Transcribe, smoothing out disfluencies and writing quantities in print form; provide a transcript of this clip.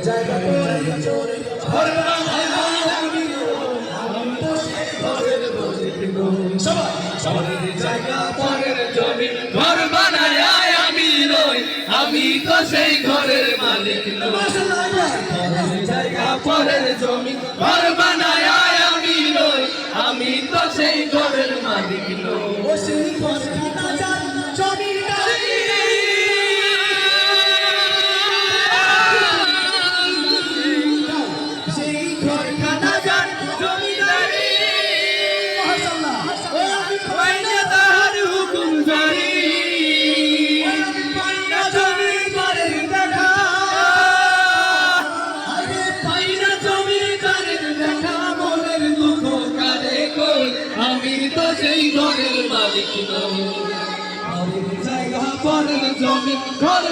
জায়গা করে ঘর বানায় আমি তো সেই ঘরের মালিক নই সবাই পরের জায়গা পরের জমি ঘর বানায় আমি নই আমি তো সেই ঘরের মালিক নই পরের জায়গা পরের জমি ঘর বানায় আমি নই আমি তো সেই ঘরের মালিক নই ও সেই ঘরখানা যার জমিদারি সেই ঘরখানা যার জমিদারি মাশাআল্লাহ তাহার হুকুম জারি পাইনা জমিদারের দেখা আরে পাইনা জমিদারের দেখা মনের দুঃখ কারে কই আমি তো সেই ঘরের মালিক নই পরের জায়গা পরের জমি ঘর